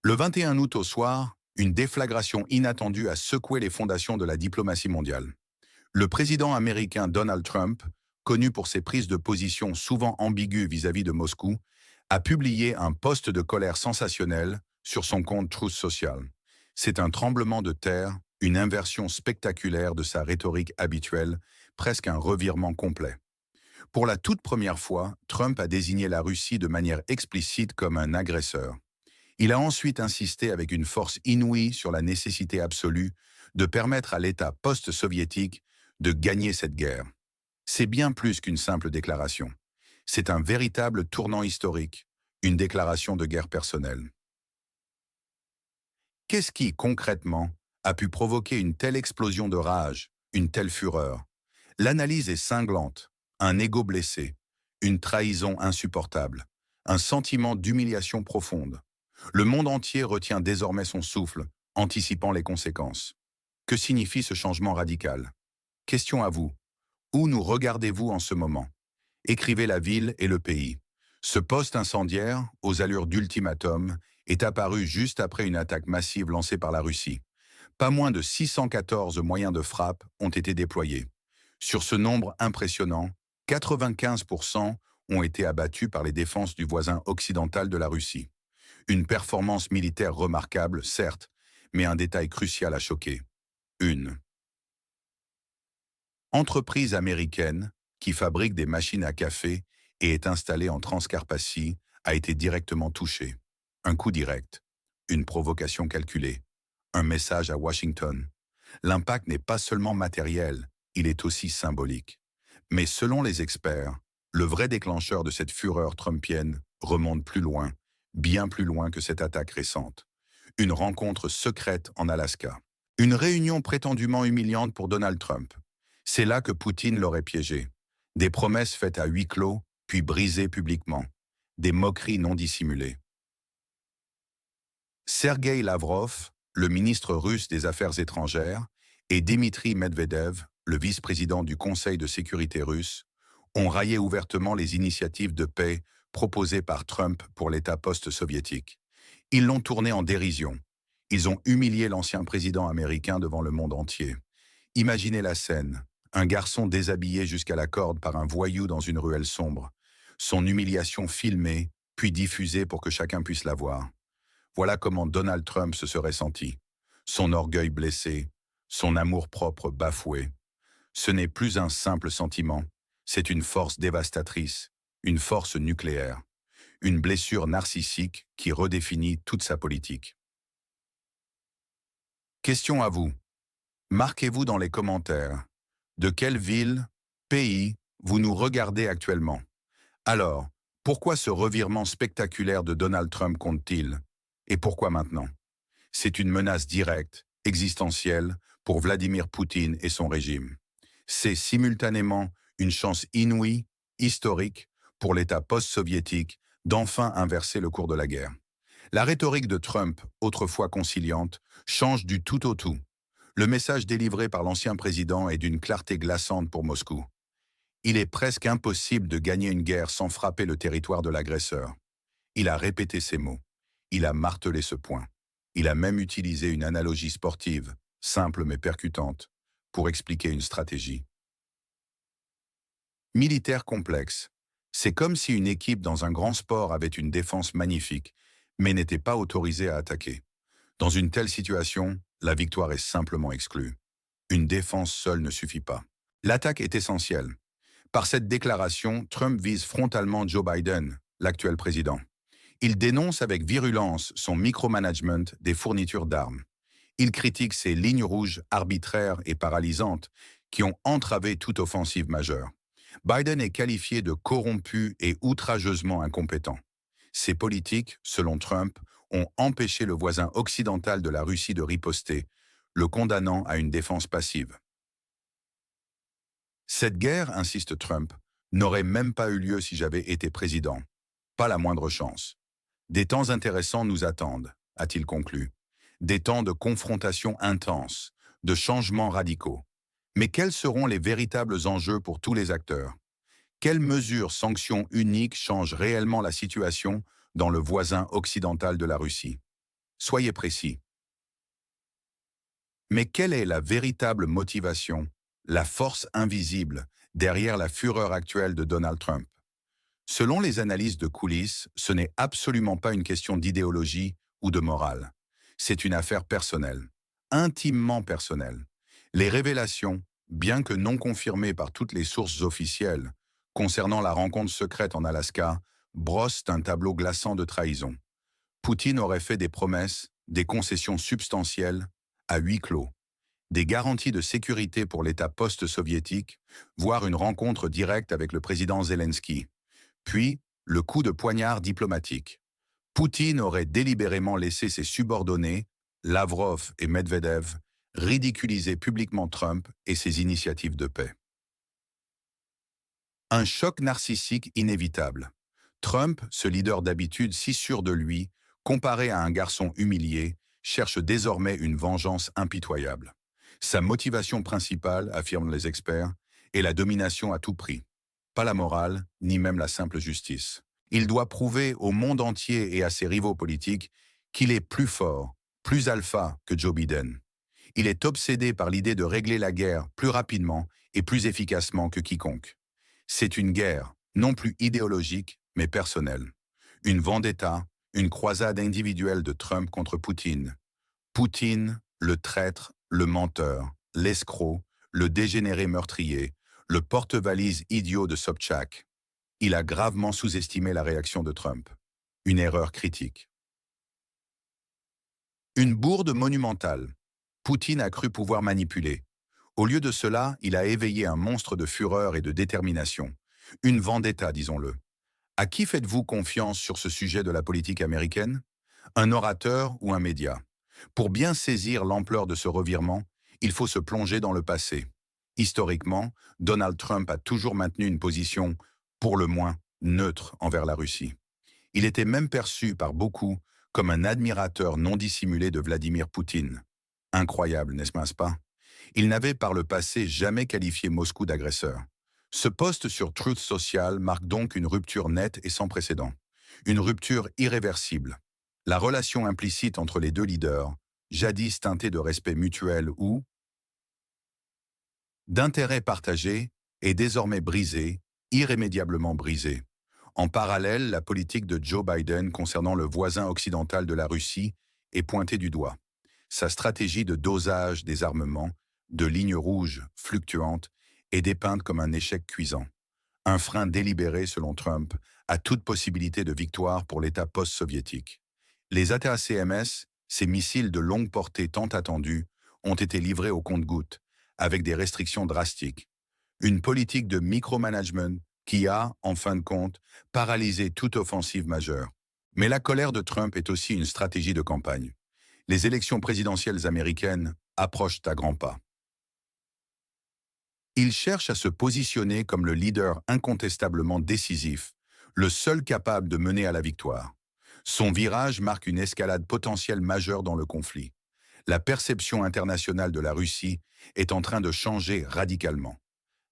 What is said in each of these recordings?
Le 21 août au soir, une déflagration inattendue a secoué les fondations de la diplomatie mondiale. Le président américain Donald Trump, connu pour ses prises de position souvent ambiguës vis-à-vis de Moscou, a publié un post de colère sensationnel sur son compte Truth Social. C'est un tremblement de terre, une inversion spectaculaire de sa rhétorique habituelle, presque un revirement complet. Pour la toute première fois, Trump a désigné la Russie de manière explicite comme un agresseur. Il a ensuite insisté avec une force inouïe sur la nécessité absolue de permettre à l'État post-soviétique de gagner cette guerre. C'est bien plus qu'une simple déclaration. C'est un véritable tournant historique, une déclaration de guerre personnelle. Qu'est-ce qui, concrètement, a pu provoquer une telle explosion de rage, une telle fureur? L'analyse est cinglante, un ego blessé, une trahison insupportable, un sentiment d'humiliation profonde. Le monde entier retient désormais son souffle, anticipant les conséquences. Que signifie ce changement radical? Question à vous. Où nous regardez-vous en ce moment? Écrivez la ville et le pays. Ce poste incendiaire, aux allures d'ultimatum, est apparu juste après une attaque massive lancée par la Russie. Pas moins de 614 moyens de frappe ont été déployés. Sur ce nombre impressionnant, 95% ont été abattus par les défenses du voisin occidental de la Russie. Une performance militaire remarquable, certes, mais un détail crucial a choqué. Une entreprise américaine qui fabrique des machines à café et est installée en Transcarpathie a été directement touchée. Un coup direct, une provocation calculée, un message à Washington. L'impact n'est pas seulement matériel, il est aussi symbolique. Mais selon les experts, le vrai déclencheur de cette fureur trumpienne remonte plus loin, bien plus loin que cette attaque récente. Une rencontre secrète en Alaska. Une réunion prétendument humiliante pour Donald Trump. C'est là que Poutine l'aurait piégé. Des promesses faites à huis clos, puis brisées publiquement. Des moqueries non dissimulées. Sergueï Lavrov, le ministre russe des Affaires étrangères, et Dmitri Medvedev, le vice-président du Conseil de sécurité russe, ont raillé ouvertement les initiatives de paix proposées par Trump pour l'État post-soviétique. Ils l'ont tourné en dérision. Ils ont humilié l'ancien président américain devant le monde entier. Imaginez la scène. Un garçon déshabillé jusqu'à la corde par un voyou dans une ruelle sombre. Son humiliation filmée, puis diffusée pour que chacun puisse la voir. Voilà comment Donald Trump se serait senti. Son orgueil blessé, son amour-propre bafoué. Ce n'est plus un simple sentiment, c'est une force dévastatrice, une force nucléaire, une blessure narcissique qui redéfinit toute sa politique. Question à vous. Marquez-vous dans les commentaires. De quelle ville, pays, vous nous regardez actuellement? Alors, pourquoi ce revirement spectaculaire de Donald Trump compte-t-il? Et pourquoi maintenant? C'est une menace directe, existentielle, pour Vladimir Poutine et son régime. C'est simultanément une chance inouïe, historique, pour l'État post-soviétique d'enfin inverser le cours de la guerre. La rhétorique de Trump, autrefois conciliante, change du tout au tout. Le message délivré par l'ancien président est d'une clarté glaçante pour Moscou. Il est presque impossible de gagner une guerre sans frapper le territoire de l'agresseur. Il a répété ces mots. Il a martelé ce point. Il a même utilisé une analogie sportive, simple mais percutante, pour expliquer une stratégie. Militaire complexe. C'est comme si une équipe dans un grand sport avait une défense magnifique, mais n'était pas autorisée à attaquer. Dans une telle situation, la victoire est simplement exclue. Une défense seule ne suffit pas. L'attaque est essentielle. Par cette déclaration, Trump vise frontalement Joe Biden, l'actuel président. Il dénonce avec virulence son micromanagement des fournitures d'armes. Il critique ses lignes rouges arbitraires et paralysantes qui ont entravé toute offensive majeure. Biden est qualifié de corrompu et outrageusement incompétent. Ces politiques, selon Trump, ont empêché le voisin occidental de la Russie de riposter, le condamnant à une défense passive. Cette guerre, insiste Trump, n'aurait même pas eu lieu si j'avais été président. Pas la moindre chance. Des temps intéressants nous attendent, a-t-il conclu. Des temps de confrontation intense, de changements radicaux. Mais quels seront les véritables enjeux pour tous les acteurs? Quelles mesures, sanctions uniques changent réellement la situation dans le voisin occidental de la Russie? Soyez précis. Mais quelle est la véritable motivation, la force invisible derrière la fureur actuelle de Donald Trump? Selon les analyses de coulisses, ce n'est absolument pas une question d'idéologie ou de morale. C'est une affaire personnelle, intimement personnelle. Les révélations, bien que non confirmées par toutes les sources officielles, concernant la rencontre secrète en Alaska, brossent un tableau glaçant de trahison. Poutine aurait fait des promesses, des concessions substantielles, à huis clos, des garanties de sécurité pour l'État post-soviétique, voire une rencontre directe avec le président Zelensky. Puis, le coup de poignard diplomatique. Poutine aurait délibérément laissé ses subordonnés, Lavrov et Medvedev, ridiculiser publiquement Trump et ses initiatives de paix. Un choc narcissique inévitable. Trump, ce leader d'habitude si sûr de lui, comparé à un garçon humilié, cherche désormais une vengeance impitoyable. Sa motivation principale, affirment les experts, est la domination à tout prix. Pas la morale, ni même la simple justice. Il doit prouver au monde entier et à ses rivaux politiques qu'il est plus fort, plus alpha que Joe Biden. Il est obsédé par l'idée de régler la guerre plus rapidement et plus efficacement que quiconque. C'est une guerre, non plus idéologique, mais personnelle. Une vendetta, une croisade individuelle de Trump contre Poutine. Poutine, le traître, le menteur, l'escroc, le dégénéré meurtrier, le porte-valise idiot de Sobchak. Il a gravement sous-estimé la réaction de Trump. Une erreur critique. Une bourde monumentale. Poutine a cru pouvoir manipuler. Au lieu de cela, il a éveillé un monstre de fureur et de détermination. Une vendetta, disons-le. À qui faites-vous confiance sur ce sujet de la politique américaine? Un orateur ou un média? Pour bien saisir l'ampleur de ce revirement, il faut se plonger dans le passé. Historiquement, Donald Trump a toujours maintenu une position, pour le moins, neutre envers la Russie. Il était même perçu par beaucoup comme un admirateur non dissimulé de Vladimir Poutine. Incroyable, n'est-ce pas? Il n'avait par le passé jamais qualifié Moscou d'agresseur. Ce post sur Truth Social marque donc une rupture nette et sans précédent. Une rupture irréversible. La relation implicite entre les deux leaders, jadis teintée de respect mutuel ou d'intérêt partagé, est désormais brisée, irrémédiablement brisée. En parallèle, la politique de Joe Biden concernant le voisin occidental de la Russie est pointée du doigt. Sa stratégie de dosage des armements, de lignes rouges fluctuantes, est dépeinte comme un échec cuisant. Un frein délibéré, selon Trump, à toute possibilité de victoire pour l'État post-soviétique. Les ATACMS, ces missiles de longue portée tant attendus, ont été livrés au compte-gouttes, avec des restrictions drastiques. Une politique de micromanagement qui a, en fin de compte, paralysé toute offensive majeure. Mais la colère de Trump est aussi une stratégie de campagne. Les élections présidentielles américaines approchent à grands pas. Il cherche à se positionner comme le leader incontestablement décisif, le seul capable de mener à la victoire. Son virage marque une escalade potentielle majeure dans le conflit. La perception internationale de la Russie est en train de changer radicalement.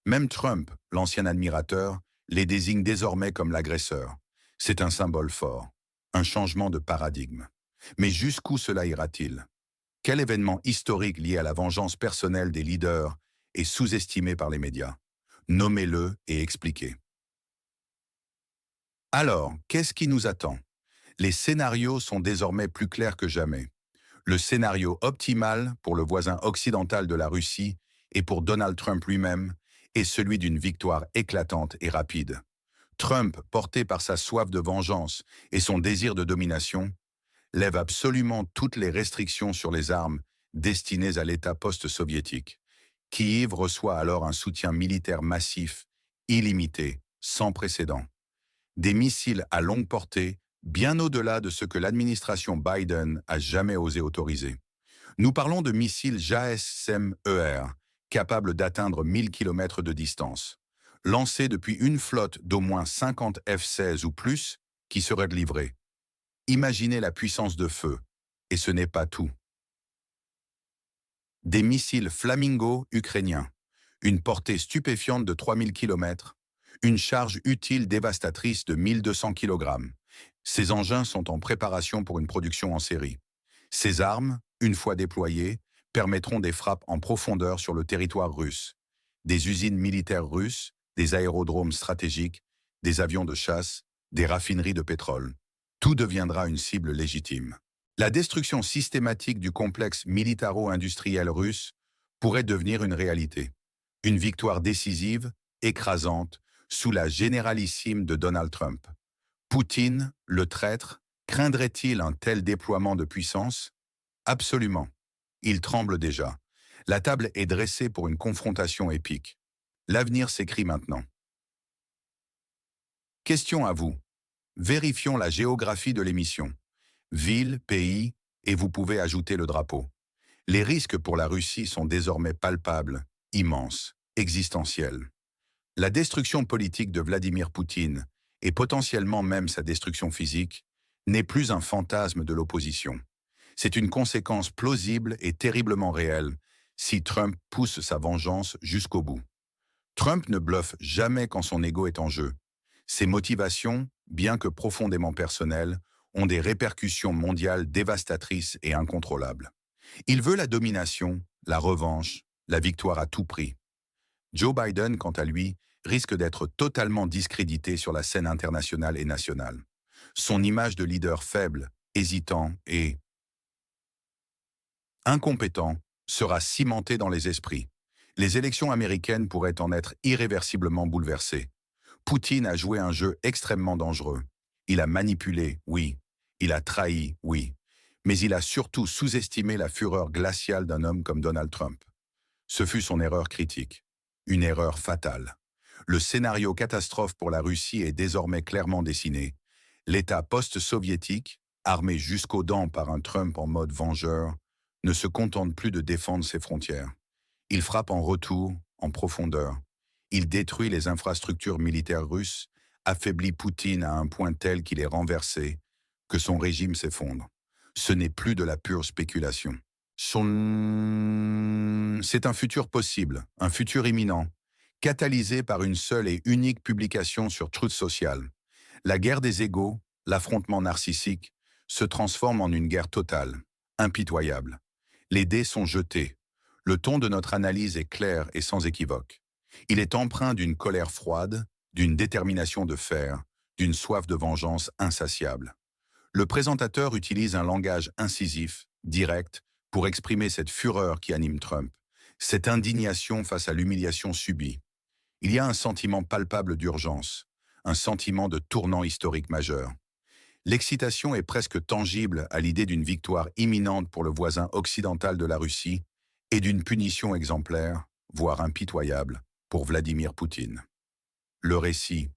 Même Trump, l'ancien admirateur, les désigne désormais comme l'agresseur. C'est un symbole fort, un changement de paradigme. Mais jusqu'où cela ira-t-il? Quel événement historique lié à la vengeance personnelle des leaders est sous-estimé par les médias? Nommez-le et expliquez. Alors, qu'est-ce qui nous attend? Les scénarios sont désormais plus clairs que jamais. Le scénario optimal pour le voisin occidental de la Russie et pour Donald Trump lui-même est celui d'une victoire éclatante et rapide. Trump, porté par sa soif de vengeance et son désir de domination, lève absolument toutes les restrictions sur les armes destinées à l'État post-soviétique. Kiev reçoit alors un soutien militaire massif, illimité, sans précédent. Des missiles à longue portée, bien au-delà de ce que l'administration Biden a jamais osé autoriser. Nous parlons de missiles JASSM-ER, capables d'atteindre 1000 km de distance, lancés depuis une flotte d'au moins 50 F-16 ou plus qui seraient livrés. Imaginez la puissance de feu, et ce n'est pas tout. Des missiles Flamingo ukrainiens, une portée stupéfiante de 3000 km, une charge utile dévastatrice de 1200 kg. Ces engins sont en préparation pour une production en série. Ces armes, une fois déployées, permettront des frappes en profondeur sur le territoire russe. Des usines militaires russes, des aérodromes stratégiques, des avions de chasse, des raffineries de pétrole. Tout deviendra une cible légitime. La destruction systématique du complexe militaro-industriel russe pourrait devenir une réalité. Une victoire décisive, écrasante, sous la généralissime de Donald Trump. Poutine, le traître, craindrait-il un tel déploiement de puissance? Absolument. Il tremble déjà. La table est dressée pour une confrontation épique. L'avenir s'écrit maintenant. Question à vous. Vérifions la géographie de l'émission. Ville, pays, et vous pouvez ajouter le drapeau. Les risques pour la Russie sont désormais palpables, immenses, existentiels. La destruction politique de Vladimir Poutine, et potentiellement même sa destruction physique, n'est plus un fantasme de l'opposition. C'est une conséquence plausible et terriblement réelle si Trump pousse sa vengeance jusqu'au bout. Trump ne bluffe jamais quand son ego est en jeu. Ses motivations, bien que profondément personnelles, ont des répercussions mondiales dévastatrices et incontrôlables. Il veut la domination, la revanche, la victoire à tout prix. Joe Biden, quant à lui, risque d'être totalement discrédité sur la scène internationale et nationale. Son image de leader faible, hésitant et incompétent sera cimentée dans les esprits. Les élections américaines pourraient en être irréversiblement bouleversées. Poutine a joué un jeu extrêmement dangereux. Il a manipulé, oui. Il a trahi, oui. Mais il a surtout sous-estimé la fureur glaciale d'un homme comme Donald Trump. Ce fut son erreur critique. Une erreur fatale. Le scénario catastrophe pour la Russie est désormais clairement dessiné. L'État post-soviétique, armé jusqu'aux dents par un Trump en mode vengeur, ne se contente plus de défendre ses frontières. Il frappe en retour, en profondeur. Il détruit les infrastructures militaires russes, affaiblit Poutine à un point tel qu'il est renversé, que son régime s'effondre. Ce n'est plus de la pure spéculation. C'est un futur possible, un futur imminent, catalysé par une seule et unique publication sur Truth Social. La guerre des égos, l'affrontement narcissique, se transforme en une guerre totale, impitoyable. Les dés sont jetés. Le ton de notre analyse est clair et sans équivoque. Il est empreint d'une colère froide, d'une détermination de fer, d'une soif de vengeance insatiable. Le présentateur utilise un langage incisif, direct, pour exprimer cette fureur qui anime Trump, cette indignation face à l'humiliation subie. Il y a un sentiment palpable d'urgence, un sentiment de tournant historique majeur. L'excitation est presque tangible à l'idée d'une victoire imminente pour le voisin occidental de la Russie et d'une punition exemplaire, voire impitoyable, pour Vladimir Poutine. Le récit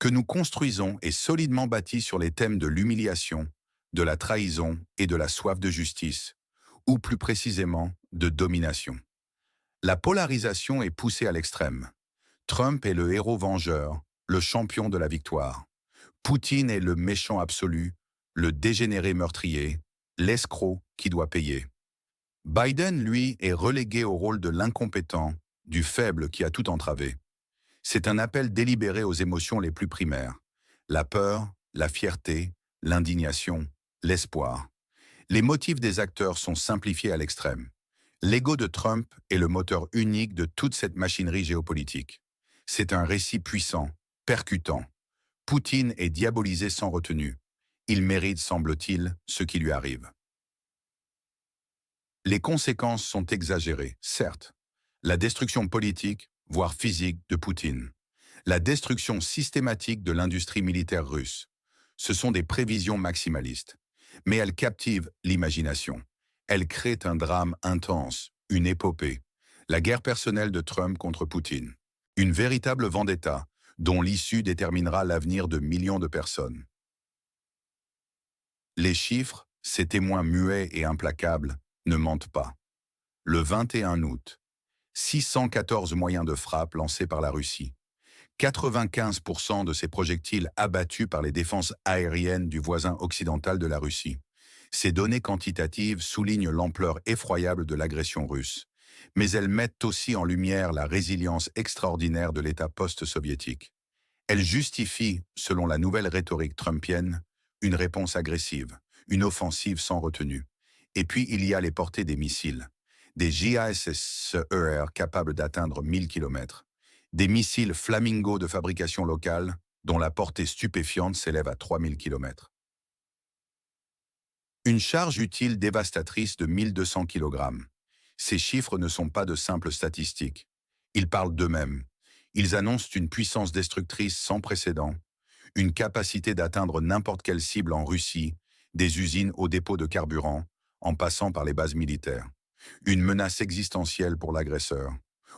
que nous construisons est solidement bâti sur les thèmes de l'humiliation, de la trahison et de la soif de justice, ou plus précisément de domination. La polarisation est poussée à l'extrême. Trump est le héros vengeur, le champion de la victoire. Poutine est le méchant absolu, le dégénéré meurtrier, l'escroc qui doit payer. Biden, lui, est relégué au rôle de l'incompétent, du faible qui a tout entravé. C'est un appel délibéré aux émotions les plus primaires. La peur, la fierté, l'indignation, l'espoir. Les motifs des acteurs sont simplifiés à l'extrême. L'ego de Trump est le moteur unique de toute cette machinerie géopolitique. C'est un récit puissant, percutant. Poutine est diabolisé sans retenue. Il mérite, semble-t-il, ce qui lui arrive. Les conséquences sont exagérées, certes. La destruction politique, voire physique, de Poutine. La destruction systématique de l'industrie militaire russe. Ce sont des prévisions maximalistes. Mais elles captivent l'imagination. Elles créent un drame intense, une épopée. La guerre personnelle de Trump contre Poutine. Une véritable vendetta, dont l'issue déterminera l'avenir de millions de personnes. Les chiffres, ces témoins muets et implacables, ne mentent pas. Le 21 août, 614 moyens de frappe lancés par la Russie. 95% de ces projectiles abattus par les défenses aériennes du voisin occidental de la Russie. Ces données quantitatives soulignent l'ampleur effroyable de l'agression russe, mais elles mettent aussi en lumière la résilience extraordinaire de l'État post-soviétique. Elles justifient, selon la nouvelle rhétorique trumpienne, une réponse agressive, une offensive sans retenue. Et puis il y a les portées des missiles. Des JASSER capables d'atteindre 1000 km. Des missiles Flamingo de fabrication locale, dont la portée stupéfiante s'élève à 3000 km. Une charge utile dévastatrice de 1200 kg. Ces chiffres ne sont pas de simples statistiques. Ils parlent d'eux-mêmes. Ils annoncent une puissance destructrice sans précédent, une capacité d'atteindre n'importe quelle cible en Russie, des usines aux dépôts de carburant, en passant par les bases militaires. Une menace existentielle pour l'agresseur.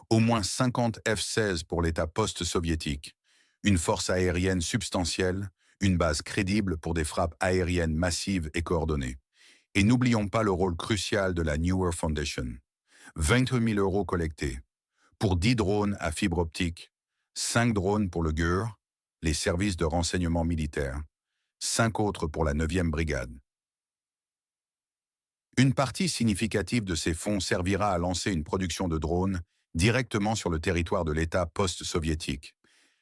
Au moins 50 F-16 pour l'État post-soviétique. Une force aérienne substantielle, une base crédible pour des frappes aériennes massives et coordonnées. Et n'oublions pas le rôle crucial de la Newer Foundation. 28 000 € collectés. Pour 10 drones à fibre optique, 5 drones pour le GUR, les services de renseignement militaire, 5 autres pour la 9e brigade. Une partie significative de ces fonds servira à lancer une production de drones directement sur le territoire de l'État post-soviétique.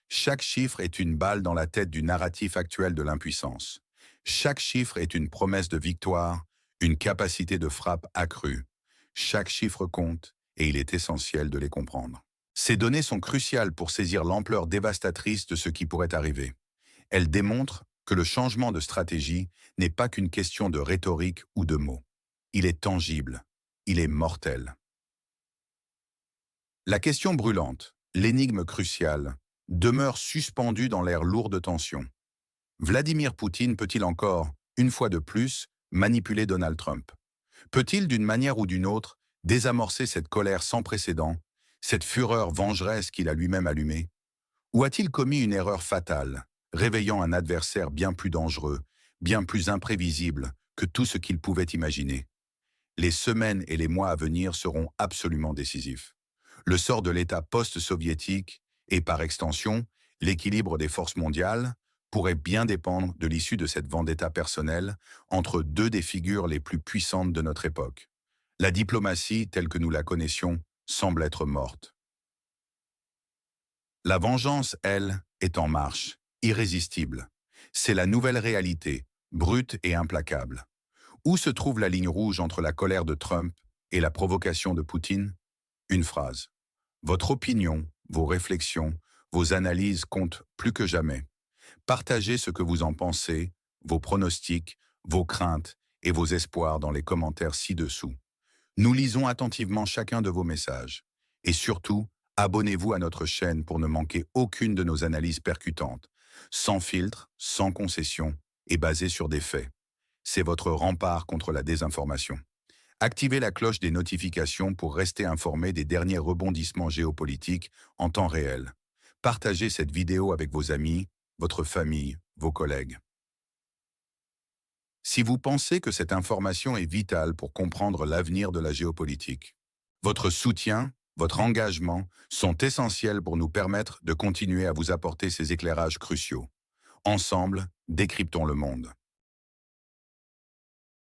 Chaque chiffre est une balle dans la tête du narratif actuel de l'impuissance. Chaque chiffre est une promesse de victoire, une capacité de frappe accrue. Chaque chiffre compte et il est essentiel de les comprendre. Ces données sont cruciales pour saisir l'ampleur dévastatrice de ce qui pourrait arriver. Elles démontrent que le changement de stratégie n'est pas qu'une question de rhétorique ou de mots. Il est tangible, il est mortel. La question brûlante, l'énigme cruciale, demeure suspendue dans l'air lourd de tension. Vladimir Poutine peut-il encore, une fois de plus, manipuler Donald Trump? Peut-il, d'une manière ou d'une autre, désamorcer cette colère sans précédent, cette fureur vengeresse qu'il a lui-même allumée? Ou a-t-il commis une erreur fatale, réveillant un adversaire bien plus dangereux, bien plus imprévisible que tout ce qu'il pouvait imaginer? Les semaines et les mois à venir seront absolument décisifs. Le sort de l'État post-soviétique et, par extension, l'équilibre des forces mondiales pourrait bien dépendre de l'issue de cette vendetta personnelle entre deux des figures les plus puissantes de notre époque. La diplomatie, telle que nous la connaissions, semble être morte. La vengeance, elle, est en marche, irrésistible. C'est la nouvelle réalité, brute et implacable. Où se trouve la ligne rouge entre la colère de Trump et la provocation de Poutine? Une phrase. Votre opinion, vos réflexions, vos analyses comptent plus que jamais. Partagez ce que vous en pensez, vos pronostics, vos craintes et vos espoirs dans les commentaires ci-dessous. Nous lisons attentivement chacun de vos messages. Et surtout, abonnez-vous à notre chaîne pour ne manquer aucune de nos analyses percutantes, sans filtre, sans concession et basées sur des faits. C'est votre rempart contre la désinformation. Activez la cloche des notifications pour rester informé des derniers rebondissements géopolitiques en temps réel. Partagez cette vidéo avec vos amis, votre famille, vos collègues. Si vous pensez que cette information est vitale pour comprendre l'avenir de la géopolitique, votre soutien, votre engagement sont essentiels pour nous permettre de continuer à vous apporter ces éclairages cruciaux. Ensemble, décryptons le monde.